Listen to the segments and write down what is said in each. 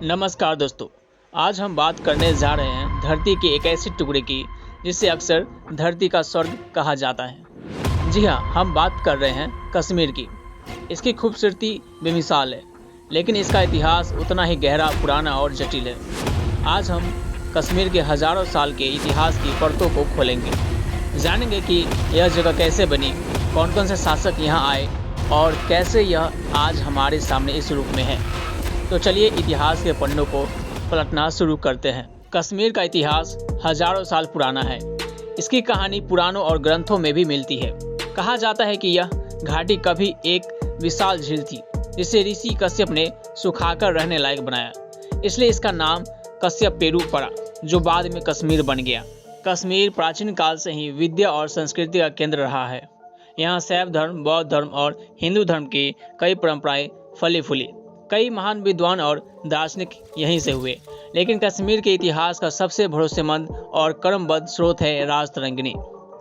नमस्कार दोस्तों। आज हम बात करने जा रहे हैं धरती के एक ऐसे टुकड़े की जिसे अक्सर धरती का स्वर्ग कहा जाता है। जी हाँ, हम बात कर रहे हैं कश्मीर की। इसकी खूबसूरती बेमिसाल है, लेकिन इसका इतिहास उतना ही गहरा, पुराना और जटिल है। आज हम कश्मीर के हजारों साल के इतिहास की परतों को खोलेंगे, जानेंगे कि यह जगह कैसे बनी, कौन कौन से शासक यहाँ आए और कैसे यह आज हमारे सामने इस रूप में है। तो चलिए इतिहास के पन्नों को पलटना शुरू करते हैं। कश्मीर का इतिहास हजारों साल पुराना है। इसकी कहानी पुराणों और ग्रंथों में भी मिलती है। कहा जाता है कि यह घाटी कभी एक विशाल झील थी, जिसे ऋषि कश्यप ने सुखाकर रहने लायक बनाया। इसलिए इसका नाम कश्यप पेरू पड़ा, जो बाद में कश्मीर बन गया। कश्मीर प्राचीन काल से ही विद्या और संस्कृति का केंद्र रहा है। यहाँ शैव धर्म, बौद्ध धर्म और हिंदू धर्म की कई परंपराएं फली फूली। कई महान विद्वान और दार्शनिक यहीं से हुए। लेकिन कश्मीर के इतिहास का सबसे भरोसेमंद और क्रमबद्ध स्रोत है राजतरंगिणी।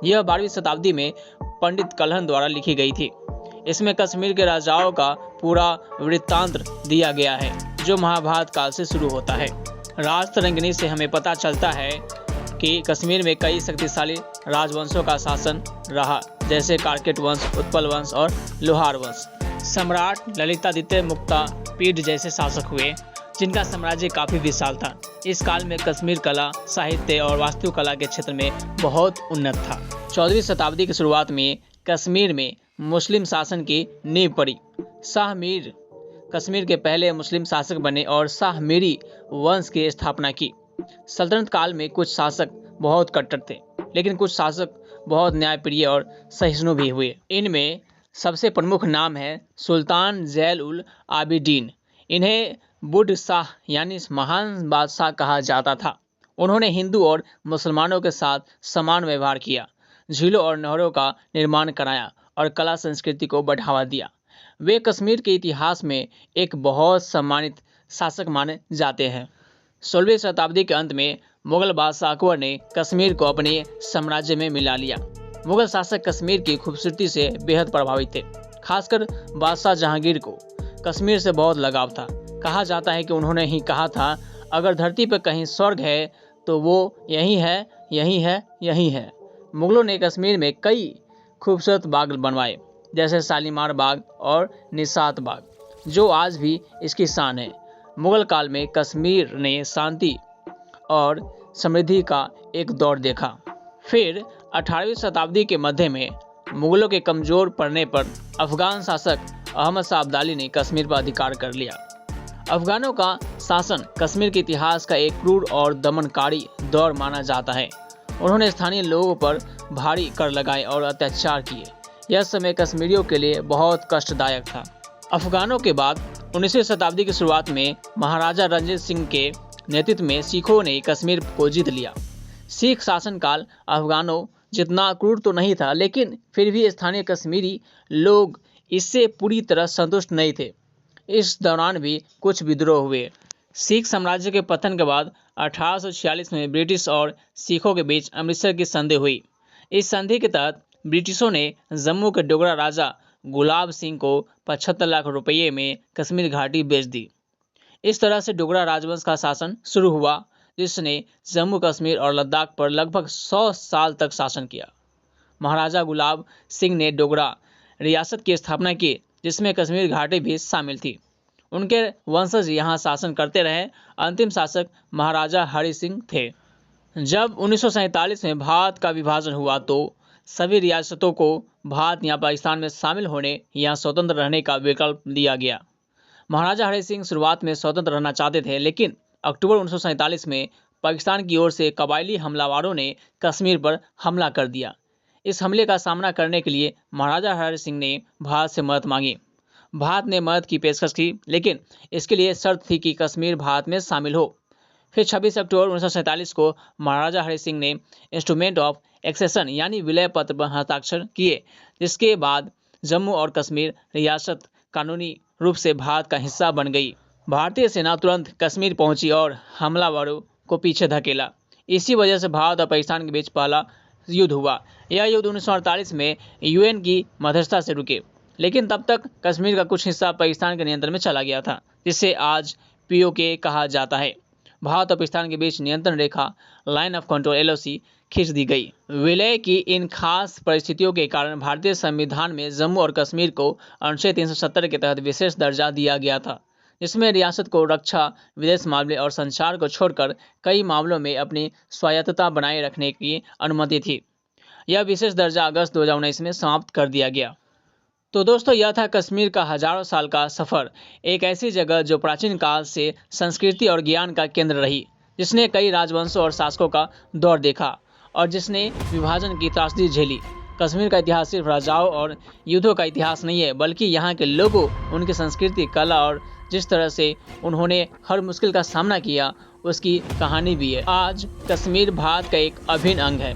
यह 12वीं शताब्दी में पंडित कल्हण द्वारा लिखी गई थी। इसमें कश्मीर के राजाओं का पूरा वृत्तांत दिया गया है, जो महाभारत काल से शुरू होता है। राजतरंगिणी से हमें पता चलता है कि कश्मीर में कई शक्तिशाली राजवंशों का शासन रहा, जैसे कारकेट वंश, उत्पल वंश और लोहार वंश। सम्राट ललितादित्य मुक्ता पीठ जैसे शासक हुए, जिनका साम्राज्य काफी विशाल था। इस काल में कश्मीर कला, साहित्य और वास्तुकला के क्षेत्र में बहुत उन्नत था। 14वीं शताब्दी की शुरुआत में कश्मीर में मुस्लिम शासन की नींव पड़ी। शाह मीर कश्मीर के पहले मुस्लिम शासक बने और शाह मीरी वंश की स्थापना की। सल्तनत काल में कुछ शासक बहुत कट्टर थे, लेकिन कुछ शासक बहुत न्यायप्रिय और सहिष्णु भी हुए। इनमें सबसे प्रमुख नाम है सुल्तान जैल उल आबिदीन। इन्हें बुढ़ शाह यानी महान बादशाह कहा जाता था। उन्होंने हिंदू और मुसलमानों के साथ समान व्यवहार किया, झीलों और नहरों का निर्माण कराया और कला संस्कृति को बढ़ावा दिया। वे कश्मीर के इतिहास में एक बहुत सम्मानित शासक माने जाते हैं। 16वीं शताब्दी के अंत में मुगल बादशाह अकबर ने कश्मीर को अपने साम्राज्य में मिला लिया। मुगल शासक कश्मीर की खूबसूरती से बेहद प्रभावित थे। खासकर बादशाह जहांगीर को कश्मीर से बहुत लगाव था। कहा जाता है कि उन्होंने ही कहा था, अगर धरती पर कहीं स्वर्ग है तो वो यही है, यही है, यही है। मुगलों ने कश्मीर में कई खूबसूरत बाग बनवाए, जैसे शालीमार बाग और निशात बाग, जो आज भी इसकी शान है। मुगल काल में कश्मीर ने शांति और समृद्धि का एक दौर देखा। फिर 18वीं शताब्दी के मध्य में मुगलों के कमजोर पड़ने पर अफगान शासक अहमद शाह अब्दाली ने कश्मीर पर अधिकार कर लिया। अफगानों का शासन कश्मीर के इतिहास का एक क्रूर और दमनकारी दौर माना जाता है। उन्होंने स्थानीय लोगों पर भारी कर लगाए और अत्याचार किए। यह समय कश्मीरियों के लिए बहुत कष्टदायक था। अफगानों के बाद 19वीं शताब्दी की शुरुआत में महाराजा रणजीत सिंह के नेतृत्व में सिखों ने कश्मीर को जीत लिया। सिख शासनकाल अफगानों जितना क्रूर तो नहीं था, लेकिन फिर भी स्थानीय कश्मीरी लोग इससे पूरी तरह संतुष्ट नहीं थे। इस दौरान भी कुछ विद्रोह हुए। सिख साम्राज्य के पतन के बाद 1846 में ब्रिटिश और सिखों के बीच अमृतसर की संधि हुई। इस संधि के तहत ब्रिटिशों ने जम्मू के डोगरा राजा गुलाब सिंह को 75 लाख रुपये में कश्मीर घाटी बेच दी। इस तरह से डोगरा राजवंश का शासन शुरू हुआ, जिसने जम्मू कश्मीर और लद्दाख पर लगभग 100 साल तक शासन किया। महाराजा गुलाब सिंह ने डोगरा रियासत की स्थापना की, जिसमें कश्मीर घाटी भी शामिल थी। उनके वंशज यहाँ शासन करते रहे। अंतिम शासक महाराजा हरि सिंह थे। जब 1947 में भारत का विभाजन हुआ तो सभी रियासतों को भारत या पाकिस्तान में शामिल होने या स्वतंत्र रहने का विकल्प दिया गया। महाराजा हरि सिंह शुरुआत में स्वतंत्र रहना चाहते थे, लेकिन अक्टूबर 1947 में पाकिस्तान की ओर से कबायली हमलावरों ने कश्मीर पर हमला कर दिया। इस हमले का सामना करने के लिए महाराजा हरि सिंह ने भारत से मदद मांगी। भारत ने मदद की पेशकश की, लेकिन इसके लिए शर्त थी कि कश्मीर भारत में शामिल हो। फिर 26 अक्टूबर 1947 को महाराजा हरि सिंह ने इंस्ट्रूमेंट ऑफ एक्सेशन यानी विलय पत्र पर हस्ताक्षर किए, जिसके बाद जम्मू और कश्मीर रियासत कानूनी रूप से भारत का हिस्सा बन गई। भारतीय सेना तुरंत कश्मीर पहुंची और हमलावरों को पीछे धकेला। इसी वजह से भारत और पाकिस्तान के बीच पहला युद्ध हुआ। यह युद्ध 1948 में यूएन की मध्यस्थता से रुके, लेकिन तब तक कश्मीर का कुछ हिस्सा पाकिस्तान के नियंत्रण में चला गया था, जिसे आज POK कहा जाता है। भारत और पाकिस्तान के बीच नियंत्रण रेखा लाइन ऑफ कंट्रोल LOC खींच दी गई। विलय की इन खास परिस्थितियों के कारण भारतीय संविधान में जम्मू और कश्मीर को अनुच्छेद 370 के तहत विशेष दर्जा दिया गया था, जिसमें रियासत को रक्षा, विदेश मामले और संचार को छोड़कर कई मामलों में अपनी स्वायत्तता बनाए रखने की अनुमति थी। यह विशेष दर्जा अगस्त 2019 में समाप्त कर दिया गया। तो दोस्तों, यह था कश्मीर का हजारों साल का सफ़र, एक ऐसी जगह जो प्राचीन काल से संस्कृति और ज्ञान का केंद्र रही, जिसने कई राजवंशों और शासकों का दौर देखा और जिसने विभाजन की त्रासदी झेली। कश्मीर का इतिहास सिर्फ राजाओं और युद्धों का इतिहास नहीं है, बल्कि यहाँ के लोगों, उनकी संस्कृति, कला और जिस तरह से उन्होंने हर मुश्किल का सामना किया, उसकी कहानी भी है। आज कश्मीर भारत का एक अभिन्न अंग है।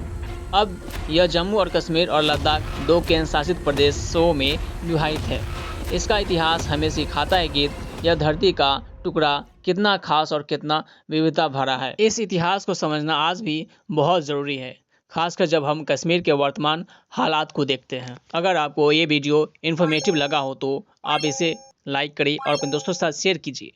अब यह जम्मू और कश्मीर और लद्दाख 2 केंद्र शासित प्रदेशों में विभाजित है। इसका इतिहास हमें सिखाता है कि यह धरती का टुकड़ा कितना खास और कितना विविधता भरा है। इस इतिहास को समझना आज भी बहुत ज़रूरी है, खासकर जब हम कश्मीर के वर्तमान हालात को देखते हैं। अगर आपको ये वीडियो इन्फॉर्मेटिव लगा हो तो आप इसे लाइक करिए और अपने दोस्तों के साथ शेयर कीजिए।